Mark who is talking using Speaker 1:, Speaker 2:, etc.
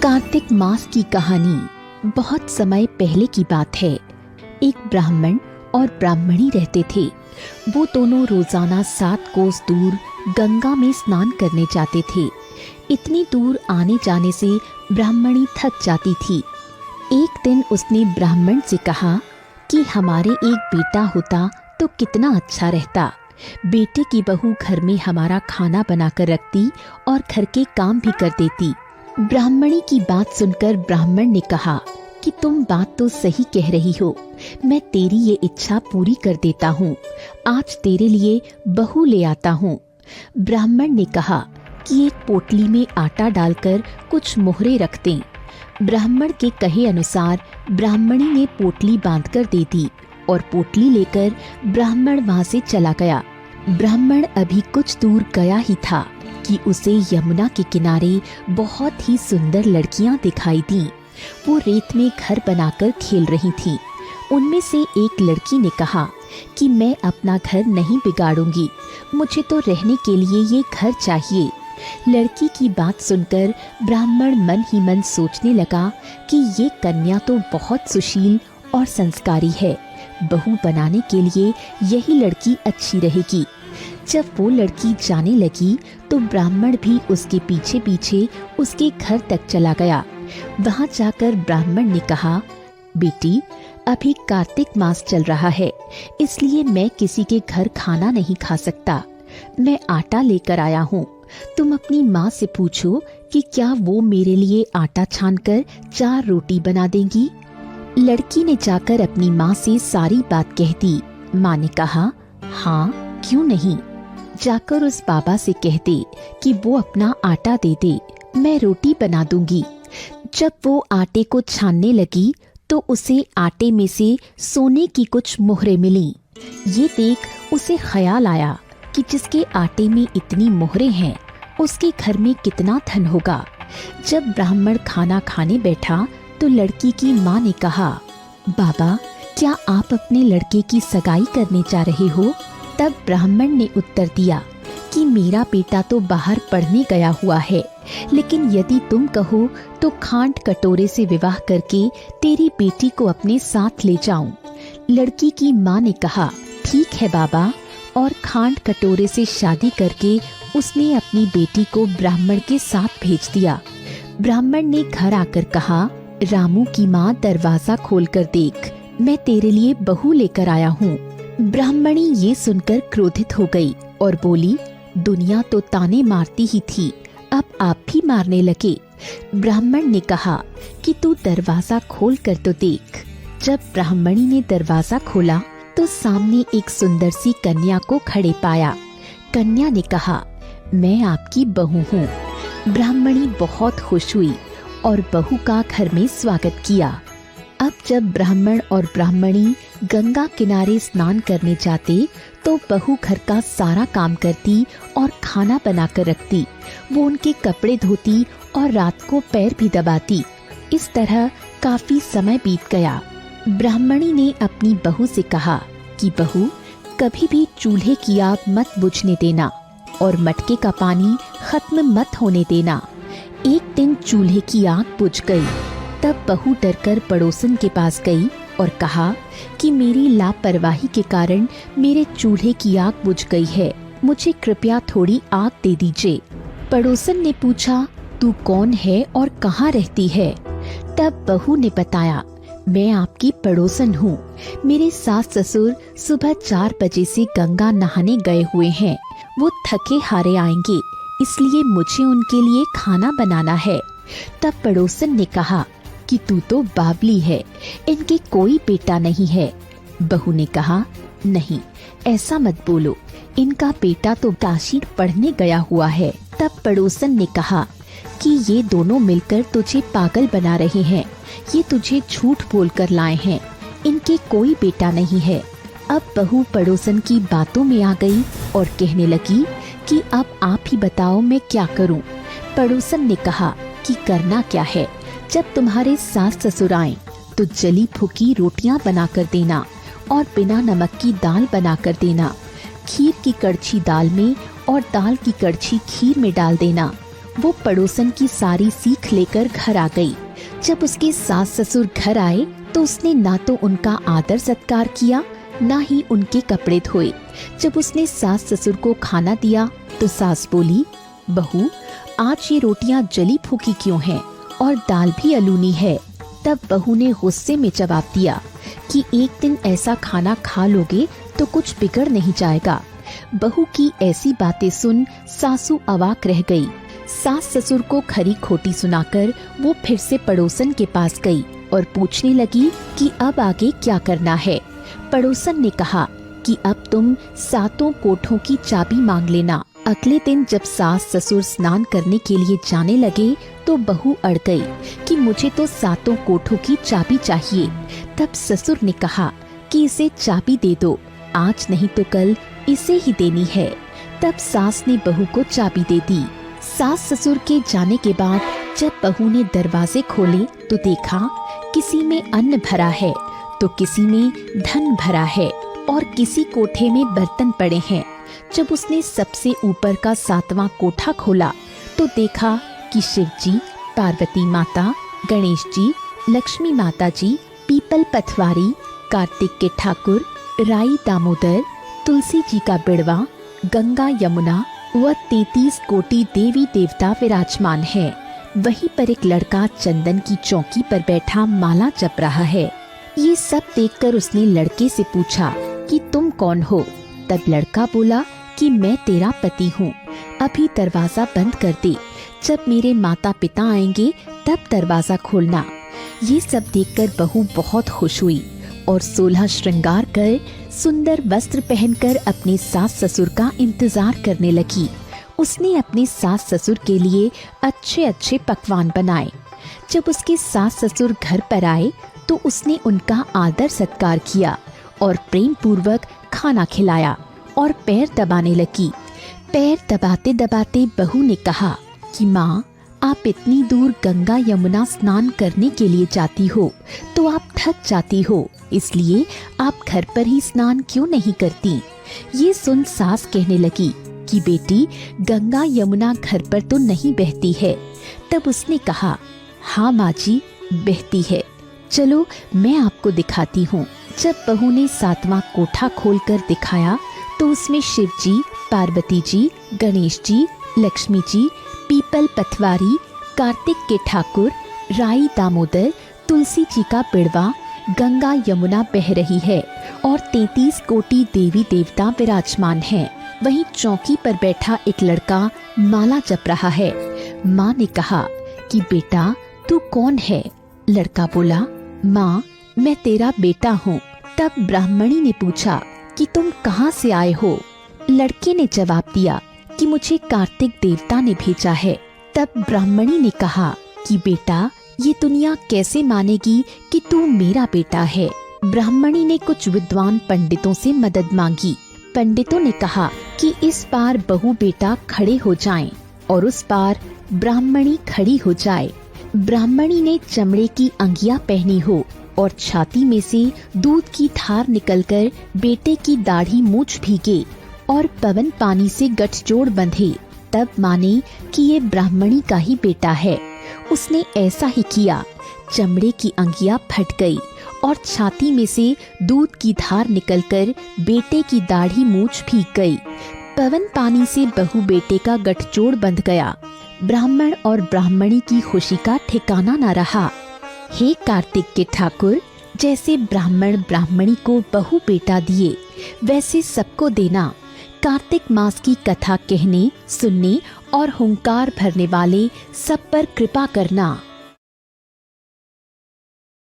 Speaker 1: कार्तिक मास की कहानी बहुत समय पहले की बात है। एक ब्राह्मण और ब्राह्मणी रहते थे। वो दोनों रोजाना 7 कोस दूर गंगा में स्नान करने जाते थे। इतनी दूर आने जाने से ब्राह्मणी थक जाती थी। एक दिन उसने ब्राह्मण से कहा कि हमारे एक बेटा होता तो कितना अच्छा रहता। बेटे की बहू घर में हमारा खाना बनाकर रखती और घर के काम भी कर देती। ब्राह्मणी की बात सुनकर ब्राह्मण ने कहा कि तुम बात तो सही कह रही हो, मैं तेरी ये इच्छा पूरी कर देता हूँ। आज तेरे लिए बहू ले आता हूँ। ब्राह्मण ने कहा कि एक पोटली में आटा डालकर कुछ मोहरे रख दें। ब्राह्मण के कहे अनुसार ब्राह्मणी ने पोटली बांधकर दे दी और पोटली लेकर ब्राह्मण वहां से चला गया। ब्राह्मण अभी कुछ दूर गया ही था कि उसे यमुना के किनारे बहुत ही सुंदर लड़कियां दिखाई दी। वो रेत में घर बनाकर खेल रही थीं। उनमें से एक लड़की ने कहा कि मैं अपना घर नहीं बिगाड़ूंगी, मुझे तो रहने के लिए ये घर चाहिए। लड़की की बात सुनकर ब्राह्मण मन ही मन सोचने लगा कि ये कन्या तो बहुत सुशील और संस्कारी है, बहू बनाने के लिए यही लड़की अच्छी रहेगी। जब वो लड़की जाने लगी तो ब्राह्मण भी उसके पीछे पीछे उसके घर तक चला गया। वहां जाकर ब्राह्मण ने कहा, बेटी अभी कार्तिक मास चल रहा है, इसलिए मैं किसी के घर खाना नहीं खा सकता। मैं आटा लेकर आया हूँ, तुम अपनी माँ से पूछो कि क्या वो मेरे लिए आटा छानकर 4 रोटी बना देंगी। लड़की ने जाकर अपनी माँ से सारी बात कह दी। माँ ने कहा, हाँ क्यों नहीं, जाकर उस बाबा से कह दे कि वो अपना आटा दे दे, मैं रोटी बना दूंगी। जब वो आटे को छानने लगी तो उसे आटे में से सोने की कुछ मोहरें मिली। ये देख उसे ख्याल आया कि जिसके आटे में इतनी मोहरें हैं उसके घर में कितना धन होगा। जब ब्राह्मण खाना खाने बैठा तो लड़की की माँ ने कहा, बाबा क्या आप अपने लड़के की सगाई करने जा रहे हो। तब ब्राह्मण ने उत्तर दिया कि मेरा बेटा तो बाहर पढ़ने गया हुआ है, लेकिन यदि तुम कहो तो खांड कटोरे से विवाह करके तेरी बेटी को अपने साथ ले जाऊं। लड़की की माँ ने कहा, ठीक है बाबा, और खांड कटोरे से शादी करके उसने अपनी बेटी को ब्राह्मण के साथ भेज दिया। ब्राह्मण ने घर आकर कहा, रामू की माँ दरवाजा खोलकर देख, मैं तेरे लिए बहू लेकर आया हूँ। ब्राह्मणी ये सुनकर क्रोधित हो गई और बोली, दुनिया तो ताने मारती ही थी, अब आप भी मारने लगे। ब्राह्मण ने कहा कि तू दरवाजा खोल कर तो देख। जब ब्राह्मणी ने दरवाजा खोला तो सामने एक सुंदर सी कन्या को खड़े पाया। कन्या ने कहा, मैं आपकी बहू हूँ। ब्राह्मणी बहुत खुश हुई और बहू का घर में स्वागत किया। अब जब ब्राह्मण और ब्राह्मणी गंगा किनारे स्नान करने जाते तो बहू घर का सारा काम करती और खाना बनाकर रखती। वो उनके कपड़े धोती और रात को पैर भी दबाती। इस तरह काफी समय बीत गया। ब्राह्मणी ने अपनी बहू से कहा कि बहू कभी भी चूल्हे की आग मत बुझने देना और मटके का पानी खत्म मत होने देना। एक दिन चूल्हे की आग बुझ गई। तब बहू डरकर पड़ोसन के पास गई और कहा कि मेरी लापरवाही के कारण मेरे चूल्हे की आग बुझ गई है, मुझे कृपया थोड़ी आग दे दीजिए। पड़ोसन ने पूछा, तू कौन है और कहाँ रहती है। तब बहू ने बताया, मैं आपकी पड़ोसन हूँ। मेरे सास ससुर सुबह 4 बजे से गंगा नहाने गए हुए हैं, वो थके हारे आएंगे, इसलिए मुझे उनके लिए खाना बनाना है। तब पड़ोसन ने कहा कि तू तो बावली है, इनके कोई बेटा नहीं है। बहू ने कहा, नहीं ऐसा मत बोलो, इनका बेटा तो काशी पढ़ने गया हुआ है। तब पड़ोसन ने कहा कि ये दोनों मिलकर तुझे पागल बना रहे हैं, ये तुझे झूठ बोलकर लाए हैं, इनके कोई बेटा नहीं है। अब बहू पड़ोसन की बातों में आ गई और कहने लगी कि अब आप ही बताओ मैं क्या करूं। पड़ोसन ने कहा कि करना क्या है, जब तुम्हारे सास ससुर आए तो जली फूकी रोटियां बनाकर देना और बिना नमक की दाल बनाकर देना। खीर की कड़छी दाल में और दाल की कड़छी खीर में डाल देना वो पड़ोसन की सारी सीख लेकर घर आ गई। जब उसके सास ससुर घर आए तो उसने ना तो उनका आदर सत्कार किया, ना ही उनके कपड़े धोए। जब उसने सास ससुर को खाना दिया तो सास बोली, बहू आज ये रोटियां जली फूकी क्यों हैं और दाल भी अलूनी है। तब बहू ने गुस्से में जवाब दिया कि एक दिन ऐसा खाना खा लोगे तो कुछ बिगड़ नहीं जाएगा। बहू की ऐसी बातें सुन सासू अवाक रह गई। सास ससुर को खरी खोटी सुनाकर वो फिर से पड़ोसन के पास गई और पूछने लगी कि अब आगे क्या करना है। पड़ोसन ने कहा कि अब तुम सातों कोठों की चाबी मांग लेना। अगले दिन जब सास ससुर स्नान करने के लिए जाने लगे तो बहू अड़ गई कि मुझे तो सातों कोठों की चाबी चाहिए। तब ससुर ने कहा कि इसे चाबी दे दो, आज नहीं तो कल इसे ही देनी है। तब सास ने बहू को चाबी दे दी। सास ससुर के जाने के बाद जब बहू ने दरवाजे खोले तो देखा किसी में अन्न भरा है तो किसी में धन भरा है और किसी कोठे में बर्तन पड़े हैं। जब उसने सबसे ऊपर का 7वां कोठा खोला तो देखा कि शिव जी, पार्वती माता, गणेश जी, लक्ष्मी माता जी, पीपल पथवारी, कार्तिक के ठाकुर, राई दामोदर, तुलसी जी का बिड़वा, गंगा यमुना व 33 कोटि देवी देवता विराजमान है। वहीं पर एक लड़का चंदन की चौकी पर बैठा माला जप रहा है। ये सब देखकर उसने लड़के से पूछा कि तुम कौन हो। तब लड़का बोला कि मैं तेरा पति हूँ, अभी दरवाजा बंद कर दे, जब मेरे माता पिता आएंगे तब दरवाजा खोलना। ये सब देखकर बहू बहुत खुश हुई और 16 श्रृंगार कर सुंदर वस्त्र पहनकर अपने सास ससुर का इंतजार करने लगी। उसने अपने सास ससुर के लिए अच्छे अच्छे पकवान बनाए। जब उसके सास ससुर घर पर आए तो उसने उनका आदर सत्कार किया और प्रेम पूर्वक खाना खिलाया और पैर दबाने लगी। पैर दबाते दबाते बहू ने कहा कि माँ, आप इतनी दूर गंगा यमुना स्नान करने के लिए जाती हो तो आप थक जाती हो, इसलिए आप घर पर ही स्नान क्यों नहीं करती। ये सुन सास कहने लगी कि बेटी, गंगा यमुना घर पर तो नहीं बहती है। तब उसने कहा, हाँ माँ जी, बहती है, चलो मैं आपको दिखाती हूँ। जब बहू ने 7वां कोठा खोलकर दिखाया तो उसमें शिव जी, पार्वती जी, गणेश जी, लक्ष्मी जी, पीपल पथवारी, कार्तिक के ठाकुर, राई दामोदर, तुलसी जी का बिड़वा, गंगा यमुना बह रही है और 33 कोटि देवी देवता विराजमान हैं। वहीं चौकी पर बैठा एक लड़का माला जप रहा है। माँ ने कहा कि बेटा, तू कौन है। लड़का बोला, माँ, मैं तेरा बेटा हूँ। तब ब्राह्मणी ने पूछा कि तुम कहाँ से आए हो। लड़के ने जवाब दिया कि मुझे कार्तिक देवता ने भेजा है। तब ब्राह्मणी ने कहा कि बेटा, ये दुनिया कैसे मानेगी कि तू मेरा बेटा है। ब्राह्मणी ने कुछ विद्वान पंडितों से मदद मांगी। पंडितों ने कहा कि इस बार बहू बेटा खड़े हो जाएं और उस बार ब्राह्मणी खड़ी हो जाए। ब्राह्मणी ने चमड़े की अंगिया पहनी हो और छाती में से दूध की धार निकलकर बेटे की दाढ़ी मूछ भीगे और पवन पानी से गठजोड़ बंधे। तब माने कि ये ब्राह्मणी का ही बेटा है। उसने ऐसा ही किया। चमड़े की अंगिया फट गई और छाती में से दूध की धार निकलकर बेटे की दाढ़ी मूछ भीग गई। पवन पानी से बहू बेटे का गठजोड़ बंध गया। ब्राह्मण और ब्राह्मणी की खुशी का ठिकाना न रहा। हे कार्तिक के ठाकुर, जैसे ब्राह्मण ब्राह्मणी को बहू बेटा दिए वैसे सबको देना। कार्तिक मास की कथा कहने, सुनने और हुंकार भरने वाले सब पर कृपा करना।